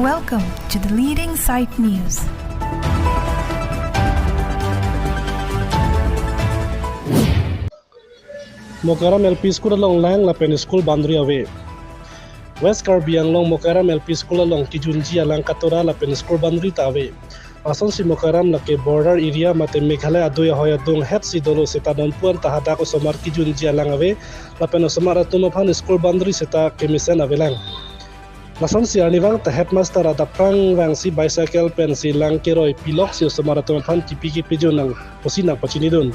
Welcome to the Leading Sight News. Mokaram LP School along Lang Lapen School boundary away. West Karbi Anglong Mokaram LP School along Kijunji alang Katora Lapen School boundary tawe. Ason si Mokaram lake border area mate Meghalaya adoya hoya dong het si dolo seta donpuan tahada ko somar Kijunji alang awe lapen somar atumapan school boundary seta kemisen avelang. Lason si Arnivang ta headmaster ada prang wang si bicycle pen si lang keroi pilok si somar atumapan kipiki pijonang posina pachinidun.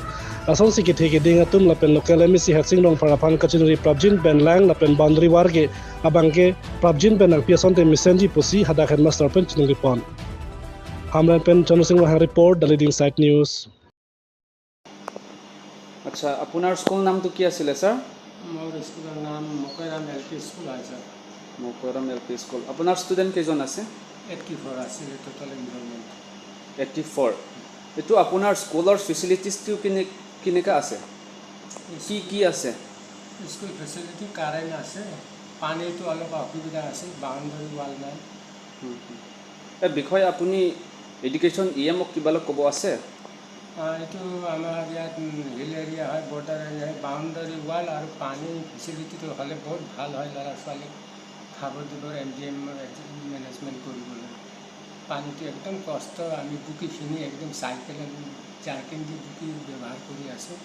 Lason si kithe ding atum lapen local emisi hatsing rong parapan kachinuri prabjin ben lang lapen boundary warge abangke prabjin ben ang piason te misenji posi hada headmaster pen chinungi pon. Hamran pen Chanu Singh Wahang report The Leading Sight News. আচ্ছা আপোনাৰ school নামটো কি আছিলে sir? মোৰ স্কুলৰ নাম মকৰাম LP school আছে। মকৰাম LP school. আপোনাৰ ষ্টুডেণ্ট কেইজন আছে? 84 আছে টোটাল এনৰলমেন্ট। 84। এটো আপোনাৰ স্কুলৰ ফেচিলিটিজটো কেনেকা আছে? কি আছে? স্কুল ফেচিলিটি কাৰেণ্ট আছে, পানীটো অলপ অসুবিধা আছে, বাউণ্ডাৰী ৱাল নাই। এই বিষয়ে আপুনি এডুকেশ্যন ইএমক কিবা ক'ব আছে? এইটো আমাৰ ইয়াত হিল এৰিয়া হয়, বৰ্ডাৰ এৰিয়া হয়, বাউণ্ডাৰী ৱাল আৰু পানী ফেচিলিটিটো হ'লে বহুত ভাল হয় ল'ৰা ছোৱালীক খাব দিবৰ MDM মেনেজমেণ্ট কৰিবলৈ। পানীটো একদম কষ্ট, আমি বুকিখিনি একদম চাইকেল জাৰ্কিন দি বুকি ব্যৱহাৰ কৰি আছোঁ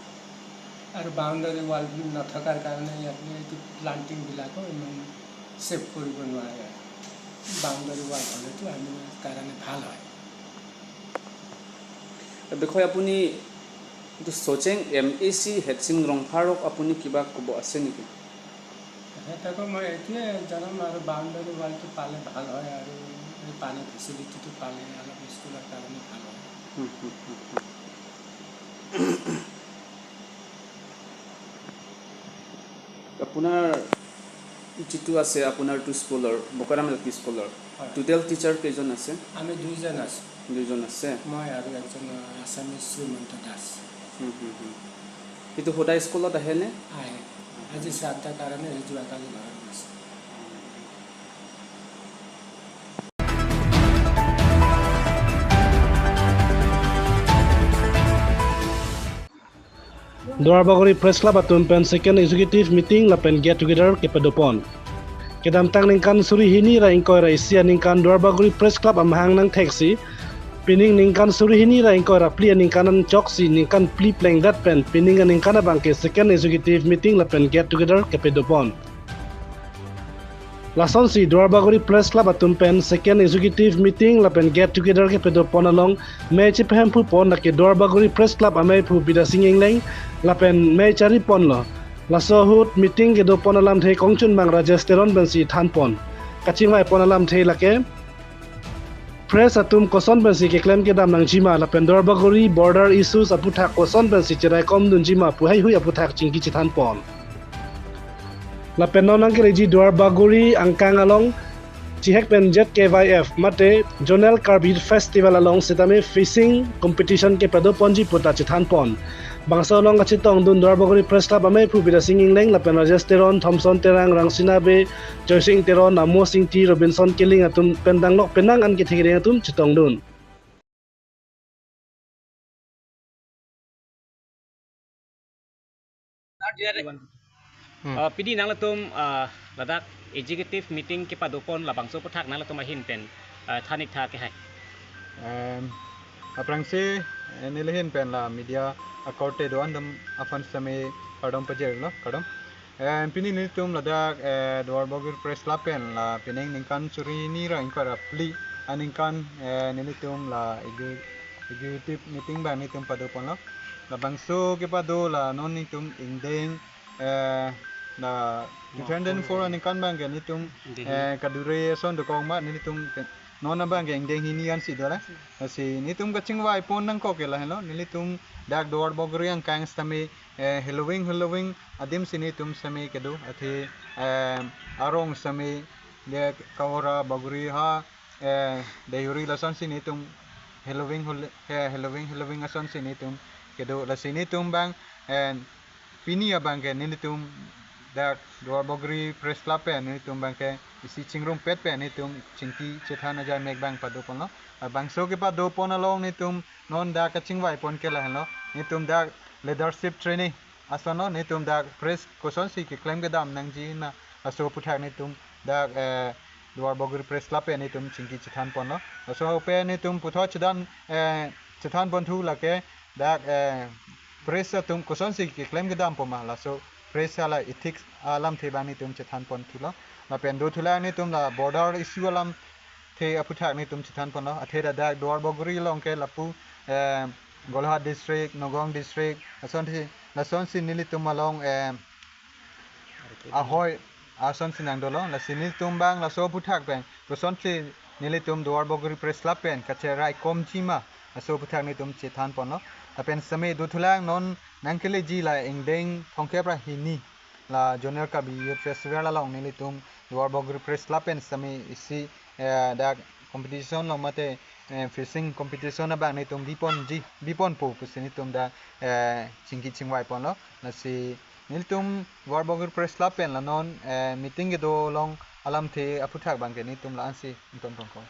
আৰু বাউণ্ডাৰী ৱাল নথকাৰ কাৰণে ইয়াত এইটো প্লাণ্টিংবিলাকো ইমান ছেভ কৰিব নোৱাৰে। বাউণ্ডাৰী ৱাল হ'লেতো আমি কাৰণে ভাল হয়। বিষয়ে আপুনি সোচেং MAC হেডচিং ৰংফাৰক আপুনি কিবা ক'ব আছে নেকি? সিহঁতকো মই এইটোৱে জনাম আৰু বাউণ্ডাৰী ৱালটো পালে ভাল হয় আৰু এই পানী ফেচিলিটিটো পালে অলপ স্কুলৰ কাৰণে ভাল হয়। আপোনাৰ যিটো আছে আপোনাৰটো স্কুলৰ মকৰাম এলপি স্কুলৰ টোটেল টিচাৰ কেইজন আছে? আমি দুইজন আছোঁ। দুইজন আছে। মই আৰু একজন আছামিজ শ্ৰীমন্ত দাস। সেইটো সদায় স্কুলত আহেনে? আহে। আজি শ্ৰাদ্ধৰ কাৰণে যোৱাকালি ঘৰত গৈছে। Duarbagori Press Club atum pen second executive meeting lapen get together kepadopon. Kedam tang ningkan suri hini ra ingkoi ra isia ningkan Duarbagori Press Club amhang nang taxi. Pining ningkan suri hini ra ingkoi ra pli ningkanan choksi ningkan pli playing that pen pining ningkana bangke second executive meeting lapen get together kepadopon. Lason si Duarbagori Press Club atum pen second executive meeting lapen get together kepadopon along me chiphem pu pon na ke Duarbagori Press Club amai pu bida singing leng lapen me chari pon lo laso hut meeting ke do pon alam thei kongchun bang rajesteron bensi than pon kachingwai pon alam thei lake press atum koson bensi ke claim ke dam nang jima lapen Duarbagori border issues aputha koson bensi chirai kom dun jima puhai hui aputha chingki chithan pon lapen nonang ke reji Duarbagori angkang along Chihek pen ZKYF mate Jonel Carbid Festival along sitame fishing competition ke pedo ponji puta chithan pon bangsa along achitong dun Duarbagori Press Club ame pu bida singing leng lapen Rajesteron Thompson Terang Rangsina be Joysing Teron Namo Sing T Robinson Killing atum pendang lok penang an ke thigire atum chitong dun Pidi nang latum ladak executive meeting ke padopon labang so puthak nang latum ahin pen thanik tha ke hai aprangse nilehin pen la media akorte doan dam afan same kadam pajer lo kadam pini nitum ladak Duarbagori Press Club pen la pining ningkan suri ni ra ingkara pli aningkan nilitum la executive meeting ba nitum padopon lo labang so ke pado la non nitum ingdeng na defendant for aningkan bang nitum kadure son do kong ma nitum nona bang ingdeng hinian si dola si nitum kaching wai pon nang ko kela hello nilitum dak Duarbagori ang kang stame Halloween adim sinitum same kedo athe arong same de kawara baguri ha deyuri lasan sinitum Halloween asan sinitum kedo la sinitum bang pini abang nilitum dak dua bogri press club pen ni tum bang ke isi chingrum pet pen ni tum chingki chethan aja mek bang padu pon lo bang so ke padu pon along ni tum non dak ka chingwai pon ke la lo ni tum dak leadership training asono ni tum dak press koson si ke claim ke dam nang ji na aso puthak ni tum dak dua bogri press club pen ni tum chingki chethan pon lo so pe ni tum putho chedan chethan pon thu la ke dak press tum koson si ke claim ke dam poma la so press ala ethics alam the bani tum chethan pon thulo la pen do thula ni tum la border issue alam the aputhak ni tum chethan pon la the da dor bogri long ke lapu golhat district nogong district ason thi la son sin nili tum along ahoy ason sinang dolo la sinil tum bang la so puthak pen to son thi nili tum dor bogri press club pen ka che rai kom chima so puthak ni tum chethan pon no apen same do thulang non nangkele ji la engdeng thongke pra hini la junior ka bi festival la long nili tum dor bogri press club pen same isi da competition lo mate fishing competition ba ni tum bipon po pusini tum da chingki chingwai pon lo la si nil tum dor bogri press club pen la non meeting ge do long alam the aputhak bang ke ni tum la ansi ton ko